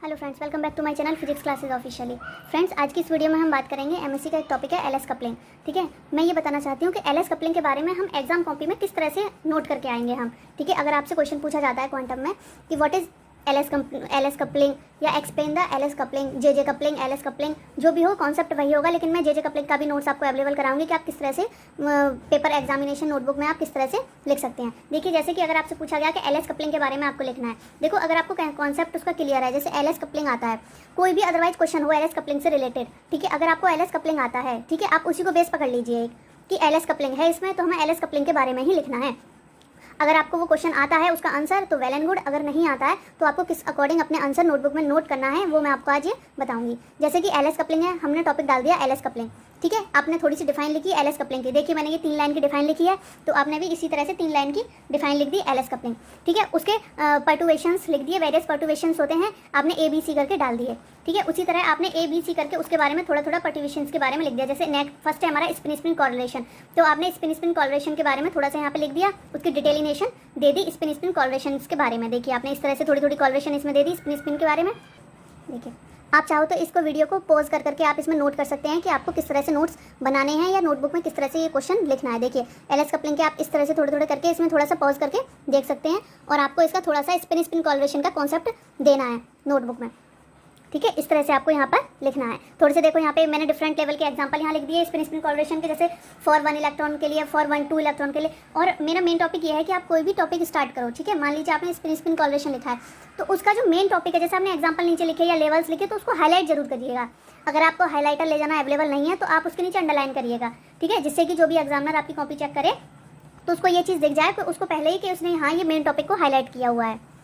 Hello friends, welcome back to my channel physics classes officially. Friends, आज की इस video में हम बात करेंगे एमएससी का एक टॉपिक है एलएस कपलिंग। ठीक है, मैं ये बताना चाहती हूँ कि एलएस कपलिंग के बारे में हम एग्जाम कॉपी में किस तरह से नोट करके आएंगे हम। ठीक है, अगर आपसे क्वेश्चन पूछा जाता है क्वांटम में कि व्हाट इज एलएस कपलिंग या explain the LS coupling, JJ coupling, LS coupling, जो भी हो कॉन्सेप्ट वही होगा, लेकिन मैं जेजे कपलिंग का भी नोट्स आपको अवेलेबल कराऊंगी कि आप किस तरह से पेपर एग्जामिनेशन नोटबुक में आप किस तरह से लिख सकते हैं। देखिए, जैसे कि अगर आपसे पूछा गया कि एलएस कपलिंग के बारे में आपको लिखना है, देखो अगर आपको कॉन्सेप्ट उसका क्लियर है, जैसे एलएस कपलिंग आता है, कोई भी अदरवाइज क्वेश्चन हो एलएस कपलिंग से रिलेटेड, ठीक है, अगर आपको एलएस कपलिंग आता है, ठीक है, आप उसी को बेस पकड़ लीजिए एक कि एलएस कपलिंग है इसमें, तो हमें एलएस कपलिंग के बारे में ही लिखना है। अगर आपको वो क्वेश्चन आता है उसका आंसर तो वेल एंड गुड, अगर नहीं आता है तो आपको किस अकॉर्डिंग अपने आंसर नोटबुक में नोट करना है वो मैं आपको आज ये बताऊंगी। जैसे कि एलएस कपलिंग है, हमने टॉपिक डाल दिया एलएस कपलिंग। ठीक है, आपने थोड़ी सी डिफाइन लिखी एलएस कपलिंग की, देखिए मैंने ये 3 लाइन की डिफाइन लिखी है, तो आपने भी इसी तरह से 3 लाइन की डिफाइन लिख दी एलएस कपलिंग। ठीक है, उसके पर्टुवेशंस लिख दिए, वेरियस पर्टुवेशंस होते हैं, आपने ए बी सी करके डाल दिए। ठीक है, उसी तरह आपने ए बी सी करके उसके बारे में थोड़ा थोड़ा पर्टुवेशंस के बारे में लिख दिया। जैसे नेक्स्ट फर्स्ट है हमारा स्पिन स्पिन कॉर्लेशन, तो आपने स्पिन स्पिन कॉर्लेशन के बारे में थोड़ा सा यहाँ पे लिख दिया, उसकी डिटेलिनेशन दे दी स्पिन स्पिन कॉर्लेशन के बारे में। देखिए आपने इस तरह से थोड़ी थोड़ी कॉर्लेशन इसमें दे दी स्पिन स्पिन के बारे में। देखिए, आप चाहो तो इसको वीडियो को पॉज कर करके आप इसमें नोट कर सकते हैं कि आपको किस तरह से नोट्स बनाने हैं या नोटबुक में किस तरह से ये क्वेश्चन लिखना है। देखिए एलएस कपलिंग के आप इस तरह से थोड़े थोड़े करके इसमें थोड़ा सा पॉज करके देख सकते हैं, और आपको इसका थोड़ा सा स्पिन स्पिन कॉर्लेशन का कॉन्सेप्ट देना है नोटबुक में। ठीक है, इस तरह से आपको यहाँ पर लिखना है। थोड़े से देखो यहाँ पे मैंने डिफरेंट लेवल के एग्जांपल यहाँ लिख दिए स्पिन स्पिन कॉर्लेशन के, जैसे फॉर 1 इलेक्ट्रॉन के लिए, फॉर 2 इलेक्ट्रॉन के लिए। और मेरा मेन टॉपिक ये है कि आप कोई भी टॉपिक स्टार्ट करो, ठीक है, मान लीजिए आपने स्पिन स्पिन कॉर्लेशन लिखा है, तो उसका जो मेन टॉपिक है, जैसे आपने एग्जाम्पल नीचे लिखे या लेवल्स लिखे, तो उसको हाईलाइट जरूर करिएगा। अगर आपको हाईलाइटर ले जाना अवेलेबल नहीं है तो आप उसके नीचे अंडरलाइन करिएगा। ठीक है, जिससे कि जो भी एग्जामिनर आपकी कॉपी चेक करे तो उसको ये चीज़ दिख जाए कि उसको पहले ही कि उसने हाँ ये मेन टॉपिक को हाईलाइट किया हुआ है।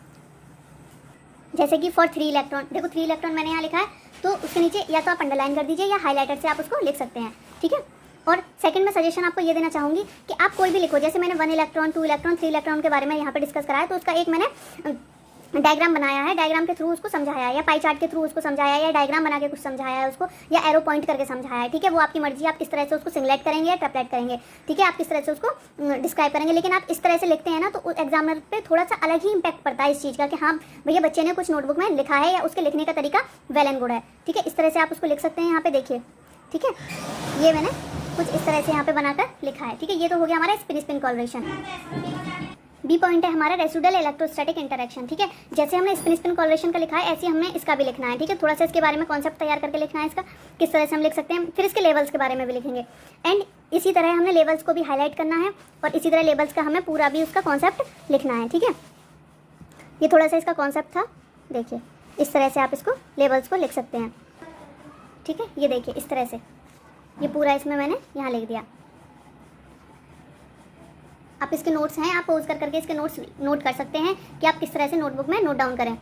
जैसे कि फॉर 3 इलेक्ट्रॉन, देखो 3 इलेक्ट्रॉन मैंने यहाँ लिखा है, तो उसके नीचे या तो आप अंडरलाइन कर दीजिए या हाईलाइटर से आप उसको लिख सकते हैं। ठीक है, और सेकंड में सजेशन आपको ये देना चाहूँगी कि आप कोई भी लिखो, जैसे मैंने 1 इलेक्ट्रॉन, 2 इलेक्ट्रॉन, 3 इलेक्ट्रॉन के बारे में यहाँ पे डिस्कस कराया, तो उसका एक मैंने डायग्राम बनाया है, डायग्राम के थ्रू उसको समझाया है, या पाई चार्ट के थ्रू उसको समझाया है, या डायग्राम बना के कुछ समझाया है उसको, या एरो पॉइंट करके समझाया है। ठीक है, वो आपकी मर्जी, आप किस तरह से उसको सिंगलेट करेंगे या ट्रिपलेट करेंगे। ठीक है, आप किस तरह से उसको डिस्क्राइब करेंगे, लेकिन आप इस तरह से लिखते हैं ना तो एग्जामिनर पे थोड़ा सा अलग ही इंपैक्ट पड़ता है इस चीज़ का कि हाँ भैया बच्चे ने कुछ नोटबुक में लिखा है या उसके लिखने का तरीका वेल एंड गुड है। ठीक है, इस तरह से आप उसको लिख सकते हैं। यहाँ पे देखिए, ठीक है, ये मैंने कुछ इस तरह से यहाँ पे बनाकर लिखा है। ठीक है, ये तो हो गया हमारा स्पिन स्पिन कॉर्लेशन। बी पॉइंट है हमारा रेसिडुअल इलेक्ट्रोस्टैटिक इंटरेक्शन। ठीक है, जैसे हमने स्पिन स्पिन कॉर्लेशन का लिखा है ऐसे हमने इसका भी लिखना है। ठीक है, थोड़ा सा इसके बारे में कॉन्सेप्ट तैयार करके लिखना है, इसका किस तरह से हम लिख सकते हैं, फिर इसके लेवल्स के बारे में भी लिखेंगे। एंड इसी तरह हमने लेवल्स को भी हाईलाइट करना है, और इसी तरह लेवल्स का हमें पूरा भी उसका कॉन्सेप्ट लिखना है। ठीक है, ये थोड़ा सा इसका कॉन्सेप्ट था। देखिए इस तरह से आप इसको लेवल्स को लिख सकते हैं। ठीक है, ये देखिए इस तरह से ये पूरा इसमें मैंने यहाँ लिख दिया। आप इसके नोट्स हैं, आप पोज कर करके इसके नोट्स नोट कर सकते हैं कि आप किस तरह से नोटबुक में नोट डाउन करें।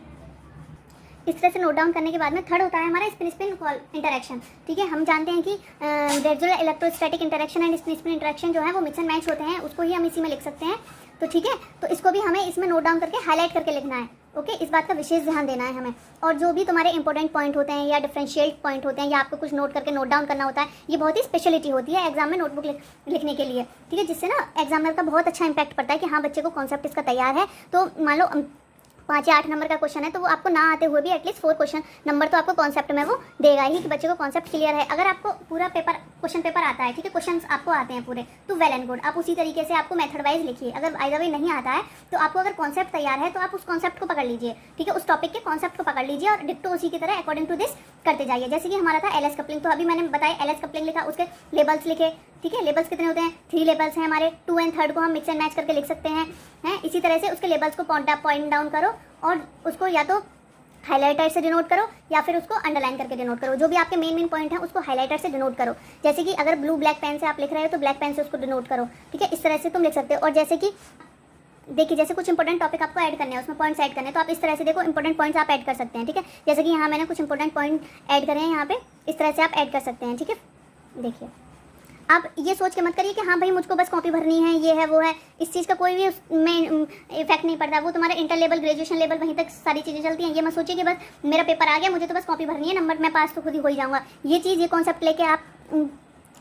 इस तरह से नोट डाउन करने के बाद में थर्ड होता है हमारा स्पिन स्पिन इंटरेक्शन। ठीक है, हम जानते हैं कि residual electrostatic interaction and spin spin interaction जो है वो मिक्स एंड मैच होते हैं, उसको ही हम इसी में लिख सकते हैं। तो ठीक है, तो इसको भी हमें इसमें नोट डाउन करके हाईलाइट करके लिखना है। ओके, इस बात का विशेष ध्यान देना है हमें। और जो भी तुम्हारे इंपॉर्टेंट पॉइंट होते हैं या डिफरेंशिएट पॉइंट होते हैं या आपको कुछ नोट करके नोट डाउन करना होता है, ये बहुत ही स्पेशलिटी होती है एग्जाम में नोटबुक लिखने के लिए। ठीक है, जिससे ना एग्जामिनर का बहुत अच्छा इंपैक्ट पड़ता है कि हाँ बच्चे को कॉन्सेप्ट इसका तैयार है। तो मान लो 5 या 8 नंबर का क्वेश्चन है, तो वो आपको ना आते हुए भी एटलीस्ट 4 क्वेश्चन नंबर तो आपको कॉन्सेप्ट में वो देगा ही कि बच्चे को कॉन्सेप्ट क्लियर है। अगर आपको पूरा पेपर क्वेश्चन पेपर आता है, ठीक है, क्वेश्चंस आपको आते हैं पूरे, तो वेल एंड गुड, आप उसी तरीके से आपको मेथड वाइज लिखिए। अगर बाय द वे नहीं आता है तो आपको अगर कॉन्सेप्ट तैयार है तो आप उस कॉन्सेप्ट को पकड़ लीजिए। ठीक है, उस टॉपिक के कॉन्सेप्ट को पकड़ लीजिए और डिट्टो उसी की तरह अकॉर्डिंग टू दिस करते जाइए। जैसे कि हमारा था एलएस कपलिंग, तो अभी मैंने बताया एलएस कपलिंग लिखा, उसके लेबल्स लिखे। ठीक है, लेबल्स कितने होते हैं, 3 लेबल्स हैं हमारे, 2 एंड 3 को हम मिक्स एंड मैच करके लिख सकते हैं। इसी तरह से उसके लेबल्स को पॉइंट डाउन करो और उसको या तो हाईलाइटर से डिनोट करो या फिर उसको अंडरलाइन करके डिनोट करो। जो भी आपके मेन पॉइंट है उसको हाईलाइटर से डिनोट करो। जैसे कि अगर ब्लू ब्लैक पेन से आप लिख रहे हो तो ब्लैक पेन से उसको डिनोट करो। ठीक है, इस तरह से तुम लिख सकते हो। और जैसे कि देखिए, जैसे कुछ इंपॉर्टेंट टॉपिक आपको ऐड करने हैं, उसमें पॉइंट्स ऐड करने हैं, तो आप इस तरह से देखो इंपॉर्टेंट पॉइंट्स आप ऐड कर सकते हैं। ठीक है, जैसे कि यहाँ मैंने कुछ इंपॉर्टेंट पॉइंट ऐड करे हैं, यहाँ पे इस तरह से आप ऐड कर सकते हैं। ठीक है, देखिए आप ये सोच के मत करिए कि हाँ भाई मुझको बस कॉपी भरनी है, ये है वो है, इस चीज़ का कोई भी उसमें इफेक्ट नहीं पड़ता। वो तुम्हारा इंटर लेवल, ग्रेजुएशन लेवल, वहीं तक सारी चीज़ें चलती हैं। ये मत सोचिए कि बस मेरा पेपर आ गया, मुझे तो बस कॉपी भरनी है, नंबर मैं पास तो खुद ही हो ही जाऊँगा। ये चीज़, ये कॉन्सेप्ट लेके आप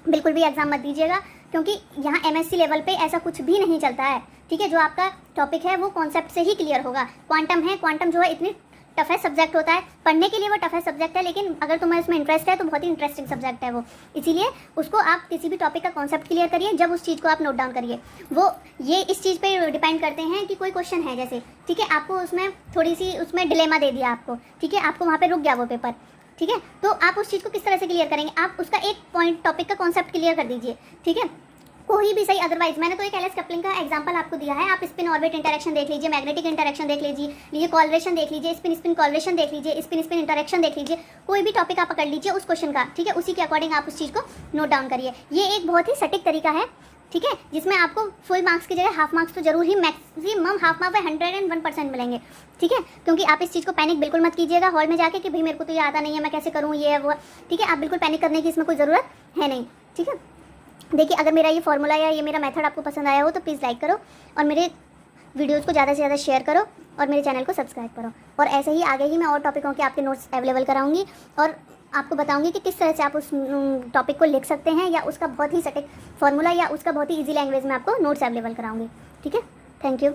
बिल्कुल भी एग्जाम मत दीजिएगा, क्योंकि यहाँ एमएससी लेवल पे ऐसा कुछ भी नहीं चलता है। ठीक है, जो आपका टॉपिक है वो कॉन्सेप्ट से ही क्लियर होगा। क्वांटम है, क्वांटम जो है इतनी टफेस्ट सब्जेक्ट होता है, पढ़ने के लिए वो टफेस्ट सब्जेक्ट है, लेकिन अगर तुम्हें उसमें इंटरेस्ट है तो बहुत ही इंटरेस्टिंग सब्जेक्ट है वो। इसीलिए उसको आप किसी भी टॉपिक का कॉन्सेप्ट क्लियर करिए, जब उस चीज़ को आप नोट डाउन करिए। वो ये इस चीज़ पे डिपेंड करते हैं कि कोई क्वेश्चन है जैसे, ठीक है, आपको उसमें थोड़ी सी उसमें डिलेमा दे दिया आपको, ठीक है, आपको वहाँ पर रुक गया वो पेपर, ठीक है, तो आप उस चीज़ को किस तरह से क्लियर करेंगे? आप उसका एक पॉइंट टॉपिक का कॉन्सेप्ट क्लियर कर दीजिए, ठीक है, कोई भी सही। अदरवाइज मैंने तो एक एलएस कपलिंग का एग्जांपल आपको दिया है, आप स्पिन ऑर्बिट इंटरेक्शन देख लीजिए, मैग्नेटिक इंटरेक्शन देख लीजिए कॉलरेशन देख लीजिए, स्पिन स्पिन कॉलरेशन देख लीजिए, स्पिन स्पिन इंटरेक्शन देख लीजिए, कोई भी टॉपिक आप पकड़ लीजिए उस क्वेश्चन का, ठीक है, उसी के अकॉर्डिंग आप उस चीज़ को नोट डाउन करिए। ये एक बहुत ही सटीक तरीका है, ठीक है, जिसमें आपको फुल मार्क्स की जगह हाफ मार्क्स तो जरूर ही मैक्सिमम हाफ मार्क्स 101% मिलेंगे, ठीक है, क्योंकि आप इस चीज़ को पैनिक बिल्कुल मत कीजिएगा हॉल में जाके कि भाई मेरे को तो ये आता नहीं है, मैं कैसे करूँ, ये है वो, ठीक है, आप बिल्कुल पैनिक करने की इसमें कोई ज़रूरत है नहीं, ठीक है। देखिए, अगर मेरा ये फॉर्मूला या ये मेरा मेथड आपको पसंद आया हो तो प्लीज़ लाइक करो और मेरे वीडियोज़ को ज़्यादा से ज़्यादा शेयर करो और मेरे चैनल को सब्सक्राइब करो। और ऐसे ही आगे ही मैं और टॉपिकों के आपके नोट्स अवेलेबल कराऊंगी और आपको बताऊंगी कि किस तरह से आप उस टॉपिक को लिख सकते हैं, या उसका बहुत ही सटीक फॉर्मूला या उसका बहुत ही ईजी लैंग्वेज में आपको नोट्स अवेलेबल कराऊंगी, ठीक है। Thank you.